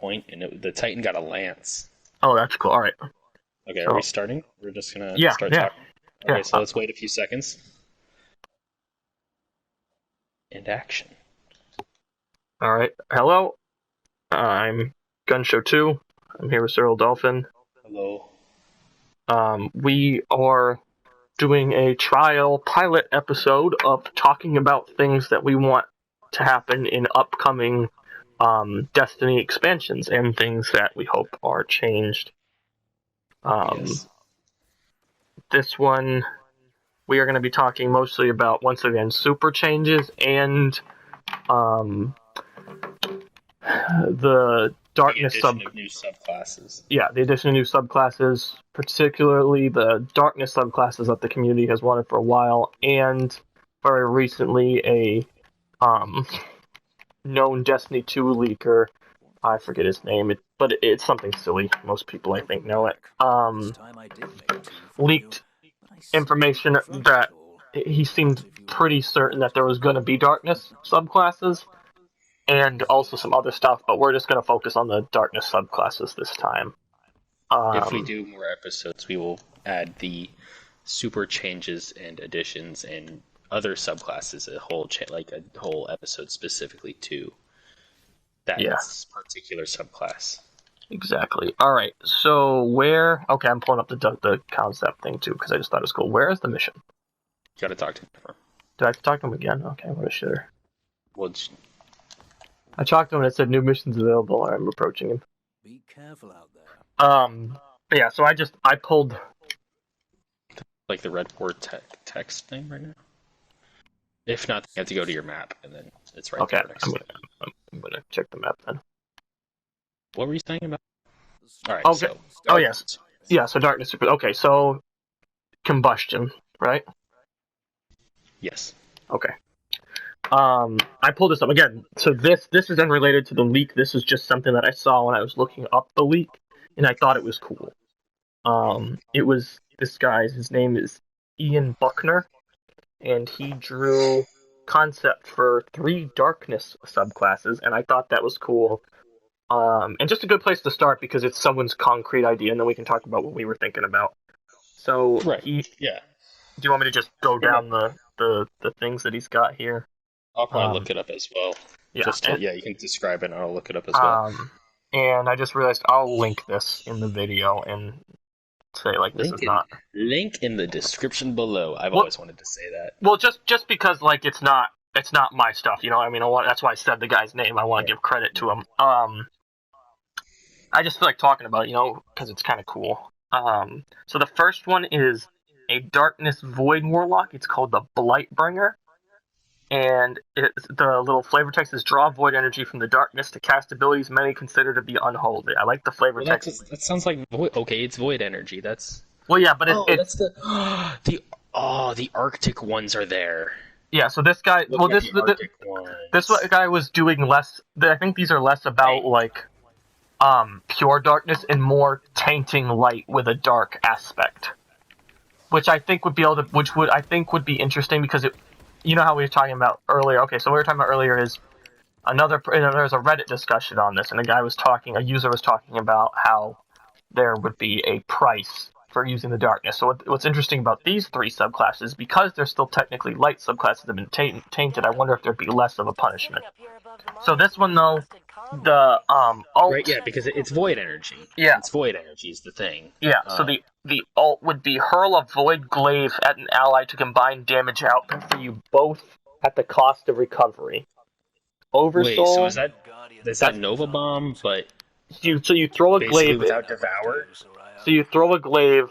point, and the Titan got a lance. Oh, that's cool. All right. Okay, So, are we starting? We're just gonna start yeah, talking. Okay, yeah. so let's wait a few seconds. And action. All right. Hello. I'm Gunshow 2. I'm here with Cyril Dolphin. Hello. We are doing a trial pilot episode of talking about things that we want to happen in upcoming Destiny expansions and things that we hope are changed. Yes. This one, we are going to be talking mostly about, once again, super changes and the darkness The addition of new subclasses. Yeah, the addition of new subclasses, particularly the darkness subclasses that the community has wanted for a while, and very recently a known Destiny 2 leaker, I forget his name, but it's something silly. Most people, I think, know it. Leaked information that he seemed pretty certain that there was going to be darkness subclasses, and also some other stuff, but we're just going to focus on the darkness subclasses this time. If we do more episodes, we will add the super changes and additions and other subclasses, a whole episode specifically to that particular subclass. Exactly. All right. So okay, I'm pulling up the concept thing too because I just thought it was cool. Where is the mission? You got to talk to him. Did I have to talk to him again? Okay, what a shitter. Well, I talked to him and it said new missions available. I'm approaching him. Be careful out there. Yeah. So I pulled like the red board text thing right now. If not, you have to go to your map and then it's right there next to it. I'm gonna check the map then. What were you saying about? All right. Okay. Yes. Yeah. So darkness. Okay. So combustion, right? Yes. Okay. I pulled this up again. So this is unrelated to the leak. This is just something that I saw when I was looking up the leak, and I thought it was cool. It was this guy's. His name is Ian Buckner, and he drew concept for 3 darkness subclasses, and I thought that was cool. And just a good place to start because it's someone's concrete idea, and then we can talk about what we were thinking about. So right. Do you want me to just go down the things that he's got here? I'll probably look it up as well. Yeah. You can describe it and I'll look it up as well. And I just realized I'll link this in the video and say link in the description below. I've always wanted to say that. Well, just because it's not my stuff, you know. I mean, that's why I said the guy's name. I want to give credit to him. I just feel like talking about it, because it's kind of cool. So the first one is a Darkness Void Warlock. It's called the Blightbringer. And the little flavor text is draw void energy from the darkness to cast abilities many consider to be unholy. I like the flavor text. That sounds like void. Okay, it's void energy. That's yeah, but that's the Arctic ones are there. Yeah, so this guy. This guy was doing less. I think these are less about pure darkness and more tainting light with a dark aspect, which I think would be interesting because it. You know how we were talking about earlier. Okay, so what we were talking about earlier is there's a Reddit discussion on this, and a user was talking about how there would be a price for using the darkness. So what's interesting about these 3 subclasses, because they're still technically light subclasses that have been tainted, I wonder if there'd be less of a punishment. So this one though, the alt... Right, yeah, because it's void energy. Yeah. It's void energy is the thing. Yeah, so the alt would be hurl a void glaive at an ally to combine damage output for you both at the cost of recovery. Oversoul... Wait, so is that Nova Bomb, but... So you throw a glaive... without Devour? So you throw a glaive,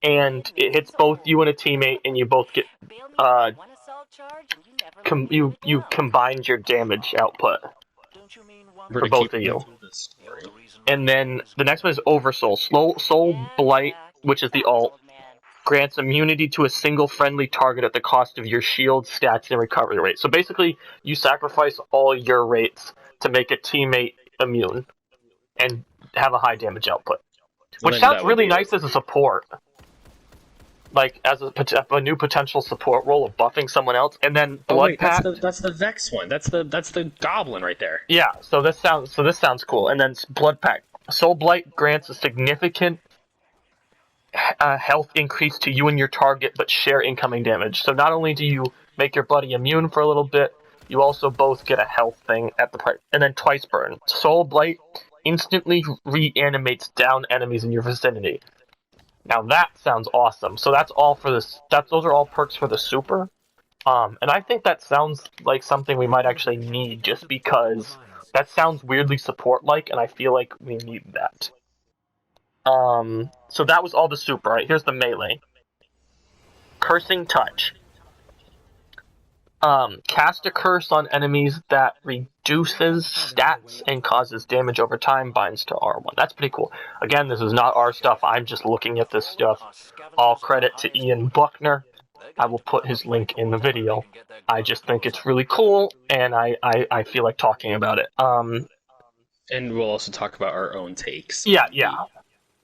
and it hits both you and a teammate, and you both get... you combined your damage output for both of you. And then the next one is Oversoul. Soul Blight, which is the alt, grants immunity to a single friendly target at the cost of your shield, stats, and recovery rate. So basically, you sacrifice all your rates to make a teammate immune and have a high damage output. Which sounds really nice as a support. like as a new potential support role of buffing someone else, and then Blood Pact. That's the Vex one. That's the Goblin right there. Yeah, so this sounds cool. And then Blood Pact. Soul Blight grants a significant health increase to you and your target, but share incoming damage. So not only do you make your buddy immune for a little bit, you also both get a health thing at the price. And then Twice Burn. Soul Blight instantly reanimates down enemies in your vicinity. Now that sounds awesome. So that's all for this. Those are all perks for the super. And I think that sounds like something we might actually need, just because that sounds weirdly support-like, and I feel like we need that. So that was all the super, right? Here's the melee. Cursing Touch. Cast a curse on enemies that reduces stats and causes damage over time, binds to R1. That's pretty cool. Again, this is not our stuff. I'm just looking at this stuff. All credit to Ian Buckner. I will put his link in the video. I just think it's really cool, and I feel like talking about it. And we'll also talk about our own takes. Yeah.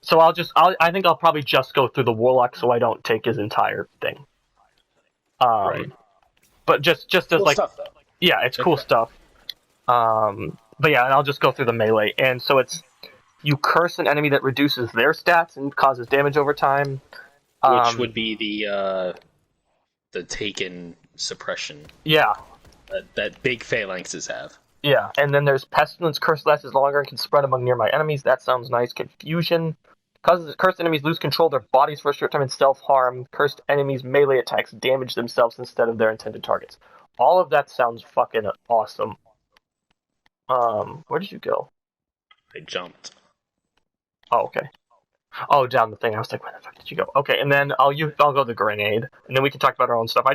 So I think I'll probably just go through the Warlock, so I don't take his entire thing. Right. But just as cool like, stuff, though. Yeah, it's cool stuff. But yeah, and I'll just go through the melee. And so it's, you curse an enemy that reduces their stats and causes damage over time. Which would be the Taken suppression. Yeah. That big phalanxes have. Yeah, and then there's Pestilence. Curse lasts longer and can spread among nearby enemies. That sounds nice. Confusion. Causes cursed enemies lose control of their bodies for a short time and self-harm. Cursed enemies' melee attacks damage themselves instead of their intended targets. All of that sounds fucking awesome. Where did you go? I jumped. Oh, okay. Oh, down the thing. I was like, where the fuck did you go? Okay, and then I'll go the grenade, and then we can talk about our own stuff.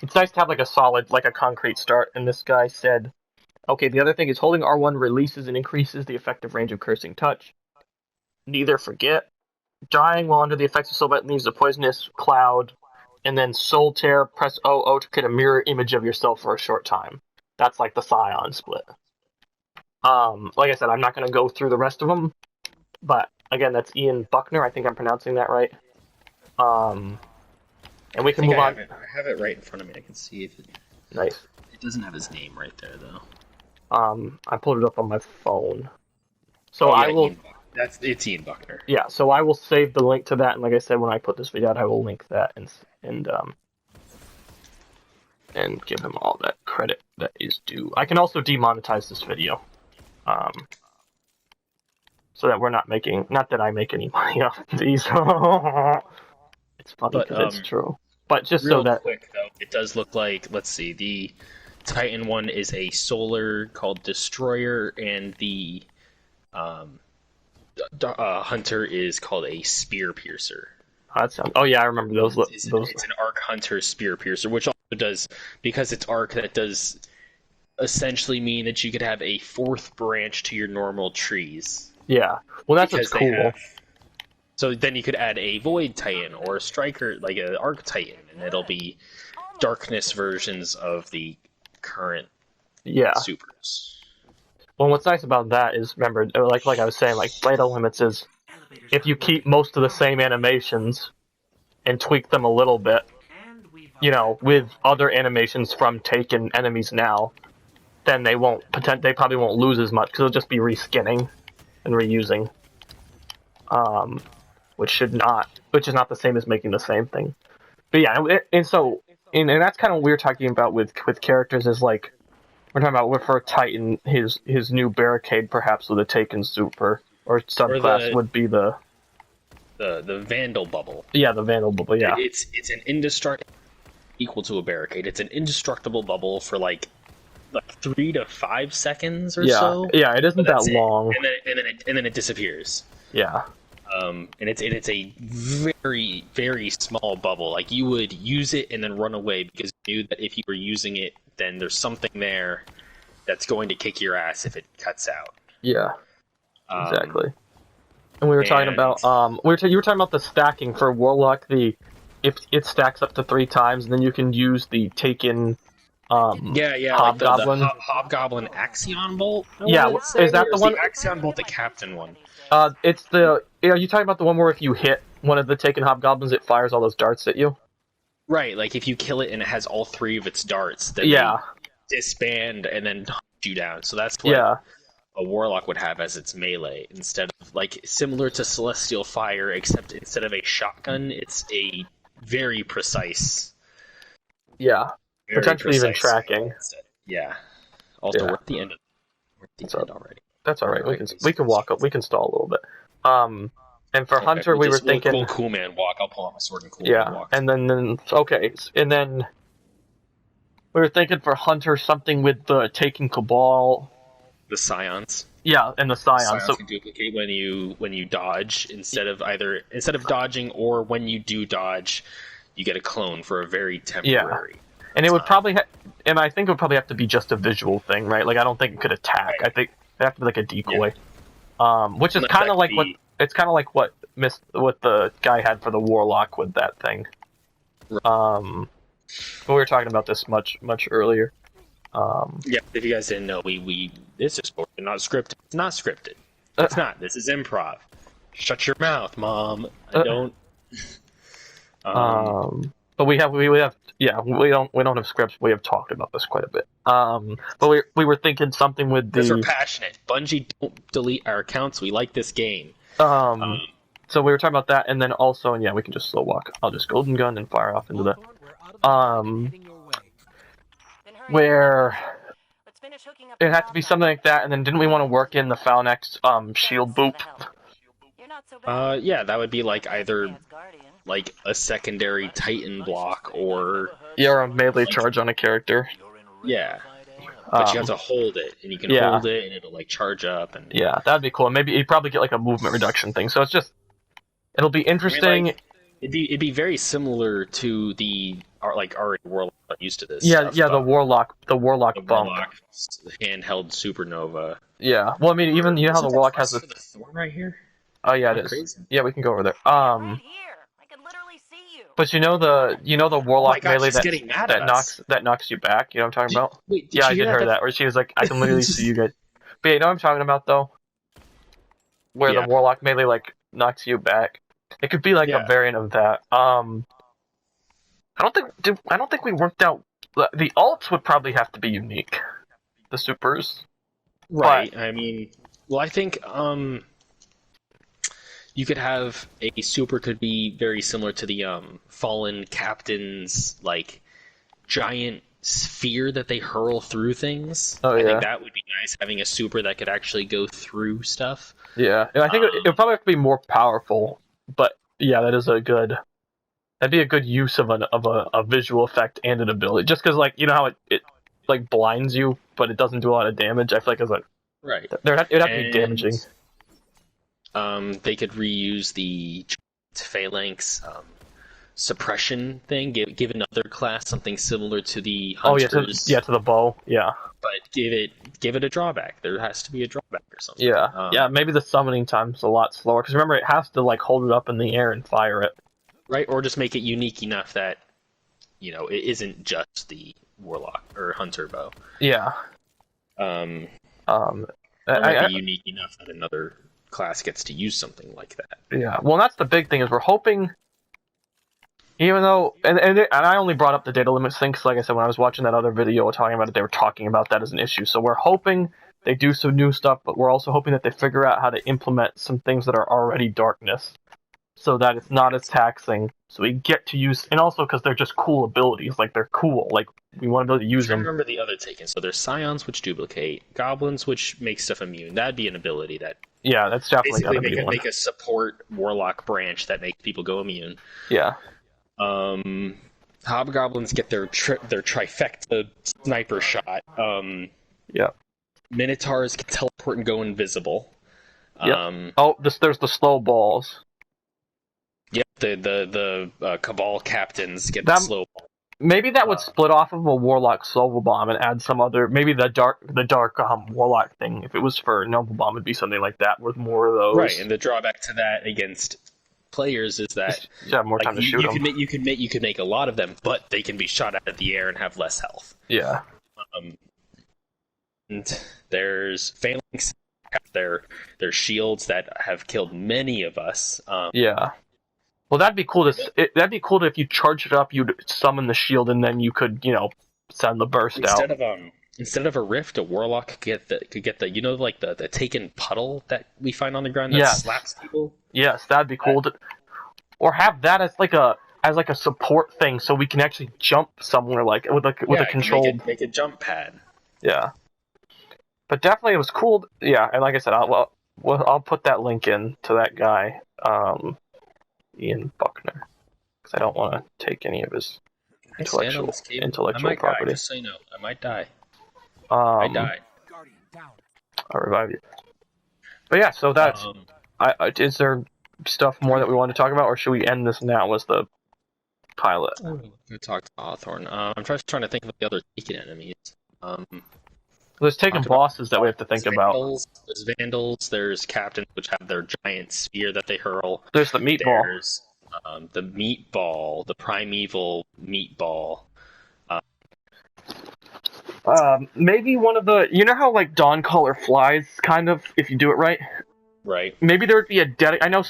It's nice to have like a solid, like a concrete start. And this guy said, okay, the other thing is holding R1 releases and increases the effective range of Cursing Touch. Neither forget. Dying while under the effects of Soul Blight leaves a poisonous cloud, and then Soul Tear, press OO to create a mirror image of yourself for a short time. That's like the Scion split. Like I said, I'm not going to go through the rest of them, but again, that's Ian Buckner. I think I'm pronouncing that right. And we can move on. I have it right in front of me. I can see if it. Nice. It doesn't have his name right there, though. I pulled it up on my phone. So I will. It's Ian Buckner. Yeah, so I will save the link to that, and like I said, when I put this video out, I will link that and give him all that credit that is due. I can also demonetize this video, so that we're not that I make any money off of these. It's funny because it's true. But just real so that quick though, it does look like, let's see, the Titan one is a solar called Destroyer, and the Hunter is called a Spear Piercer. Oh yeah, I remember those. It's an Arc Hunter Spear Piercer, which also does, because it's Arc, that does essentially mean that you could have a fourth branch to your normal trees. Yeah, well that's what's cool. So then you could add a Void Titan or a Striker, like an Arc Titan, and it'll be darkness versions of the current supers. Well, what's nice about that is, remember, like I was saying, like Blade Limits is, if you keep most of the same animations and tweak them a little bit, with other animations from Taken enemies now, then they probably won't lose as much, because it'll just be reskinning and reusing, which is not the same as making the same thing. But yeah, and that's kind of what we were talking about with characters, is like, we're talking about for Titan, his new barricade, perhaps with a Taken super or subclass would be the Vandal Bubble. Yeah, the Vandal Bubble. Yeah, it's an indestructible, equal to a barricade. It's an indestructible bubble for like 3 to 5 seconds or so. Yeah, it isn't that long. And then it disappears. Yeah. And it's a very, very small bubble. Like, you would use it and then run away, because you knew that if you were using it, then there's something there that's going to kick your ass if it cuts out. Yeah. Exactly. And we were talking about you were talking about the stacking for Warlock. If it stacks up to 3 times, then you can use the Taken Hobgoblin. Like the Hobgoblin Axion Bolt. Is that the one? The Axion Bolt, the Captain one. Are you talking about the one where if you hit one of the taken hobgoblins, it fires all those darts at you. Right, like if you kill it and it has all 3 of its darts, then Yeah. they disband and then hunt you down. So that's what a warlock would have as its melee, instead of, like, similar to Celestial Fire, except instead of a shotgun, it's a very precise. Yeah. Very potentially even precise tracking. Yeah. Also, Yeah. we're at the end of end already. That's all right. We can walk up. We can stall a little bit. And for Hunter, we were thinking. Cool man walk. I'll pull out my sword and cool man walk. And then okay, and then we were thinking for Hunter something with the taking Cabal. The Scions. Yeah, and the Scions. So can duplicate when you dodge instead of dodging, or when you do dodge, you get a clone for a very temporary. Yeah. And it would probably, and I think it would probably have to be just a visual thing, right? Like I don't think it could attack. Right. I think it'd have to be like a decoy, which is kind of like what the guy had for the Warlock with that thing. Right. But we were talking about this much earlier. Yeah, if you guys didn't know, this is not scripted. It's not scripted. It's not. This is improv. Shut your mouth, Mom. I don't. But we don't have scripts. We have talked about this quite a bit. But we were thinking something with the. Because we're passionate. Bungie, don't delete our accounts. We like this game. So we were talking about that, and then also, and yeah, we can just slow walk. I'll just golden gun and fire off into that. Where it had to be something like that, and then didn't we want to work in the Phalanx shield boop? Yeah, that would be like either like a secondary Titan block or a melee charge on a character. Yeah. But you have to hold it, and you can hold it, and it'll like charge up. And yeah, that'd be cool. Maybe you'd probably get like a movement reduction thing. So it'll be interesting. I mean, like, it'd be very similar to the already Warlock used to this. Yeah, the Warlock bump. Warlock handheld supernova. Yeah. Well, I mean, even how the Warlock has the thorn right here. Oh yeah, it is. Crazy. Yeah, we can go over there. Right here. I can literally see you. But you know the Warlock melee that knocks you back. You know what I'm talking about? Wait, I did hear that where she was like, I can literally see you guys. But you know what I'm talking about though? Where the Warlock melee like knocks you back. It could be like a variant of that. I don't think we worked out. The ults would probably have to be unique. The supers. Right. But, I mean, well, I think you could have a super could be very similar to the Fallen Captain's like giant sphere that they hurl through things. Oh, I think that would be nice, having a super that could actually go through stuff. Yeah, and I think it would probably have to be more powerful. But yeah, that'd be a good use of a visual effect and an ability. Just because, like, you know how it like blinds you, but it doesn't do a lot of damage. I feel like it's like right. It'd have to be damaging. They could reuse the Phalanx suppression thing. Give another class something similar to the Hunters. To the bow. Yeah. But give it a drawback. There has to be a drawback or something. Yeah. Maybe the summoning time's a lot slower because remember it has to like hold it up in the air and fire it. Right, or just make it unique enough that it isn't just the Warlock or Hunter bow. Yeah. Be unique enough that another class gets to use something like that. Yeah. Well, that's the big thing is we're hoping. Even though, and I only brought up the data limits thing because, like I said, when I was watching that other video talking about it, they were talking about that as an issue. So we're hoping they do some new stuff, but we're also hoping that they figure out how to implement some things that are already darkness, so that it's not as taxing. So we get to use, and also because they're just cool abilities, like they're cool, like we want to be able to use them. I remember the other taken. So there's Scions, which duplicate, Goblins, which make stuff immune. That'd be an ability that. Yeah, that's definitely basically make a support Warlock branch that makes people go immune. Yeah. Hobgoblins get their trifecta sniper shot. Yeah. Minotaurs can teleport and go invisible. There's the slow balls. Yep, the Cabal captains get the slow ball. Maybe that would split off of a Warlock Slow Bomb and add some other, maybe the dark Warlock thing. If it was for Noble Bomb, it'd be something like that with more of those. Right, and the drawback to that against players is that you have more time to shoot them. You could make a lot of them, but they can be shot out of the air and have less health. Yeah. And there's Phalanx, their shields that have killed many of us. Yeah. Well, that'd be cool if you charge it up, you'd summon the shield, and then you could, send the burst out. Instead of a rift, a warlock could get the like the taken puddle that we find on the ground that Yes. slaps people. Yes, that'd be cool. Or have that as like a support thing, so we can actually jump somewhere with a controlled make a jump pad. Yeah, but definitely it was cool. Yeah, and like I said, I'll put that link in to that guy, Ian Buckner, because I don't want to take any of his intellectual property. Just so you know, I might die. I died. I'll revive you. But yeah, so that's. Is there stuff more that we want to talk about, or should we end this now as the pilot? We talked to Hawthorne. I'm just trying to think of the other taken enemies. There's taken bosses that we have to think about. There's Vandals, there's Captains, which have their giant spear that they hurl. There's the Meatball. There's the Meatball, the Primeval Meatball. Maybe one of the... You know how, like, Dawncaller flies, kind of, if you do it right? Right. Maybe there would be I know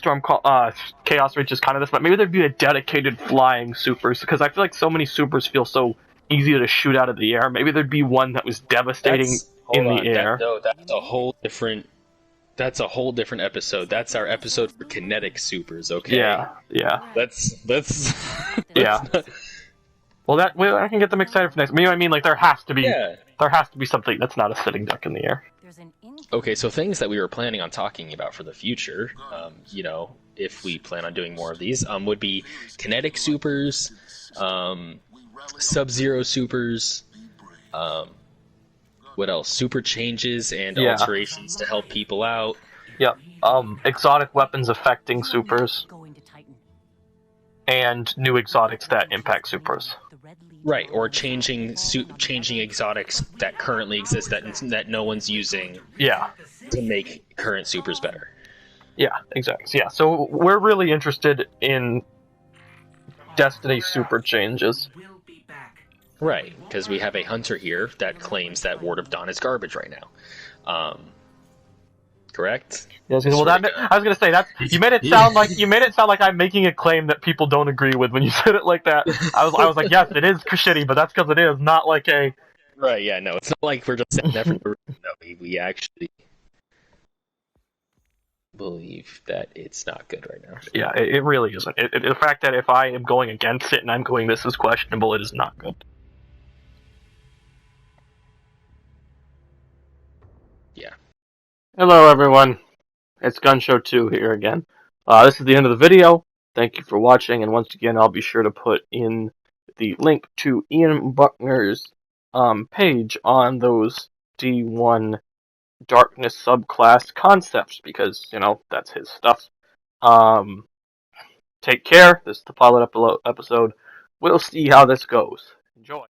Chaos Reach is kind of this, but maybe there'd be a dedicated flying supers, because I feel like so many supers feel so easy to shoot out of the air. Maybe there'd be one that was devastating in the air. That's a whole different episode. That's our episode for kinetic supers, okay? Yeah. That's yeah. Well, I can get them excited for next. I mean, like, there has to be something that's not a sitting duck in the air. Okay, so things that we were planning on talking about for the future, if we plan on doing more of these, would be kinetic supers, Sub-Zero supers, what else? Super changes and alterations to help people out. Yep. Exotic weapons affecting supers. And new exotics that impact supers. Right, or changing exotics that currently exist that no one's using. Yeah. To make current supers better. Yeah, exactly. Yeah, so we're really interested in Destiny super changes. Right, because we have a hunter here that claims that Ward of Dawn is garbage right now. Correct? Yes, well, I was gonna say that you made it sound like I'm making a claim that people don't agree with when you said it like that. I was like, yes, it is shitty, but that's because it is not like a. Right? Yeah, no, it's not like we're just saying that for no, we actually believe that it's not good right now. Yeah, it really isn't. The fact that if I am going against it and I'm going, this is questionable, it is not good. Yeah. Hello, everyone. It's Gunshow 2 here again. This is the end of the video. Thank you for watching, and once again, I'll be sure to put in the link to Ian Buckner's page on those D1 Darkness subclass concepts, because, that's his stuff. Take care. This is the pilot episode. We'll see how this goes. Enjoy.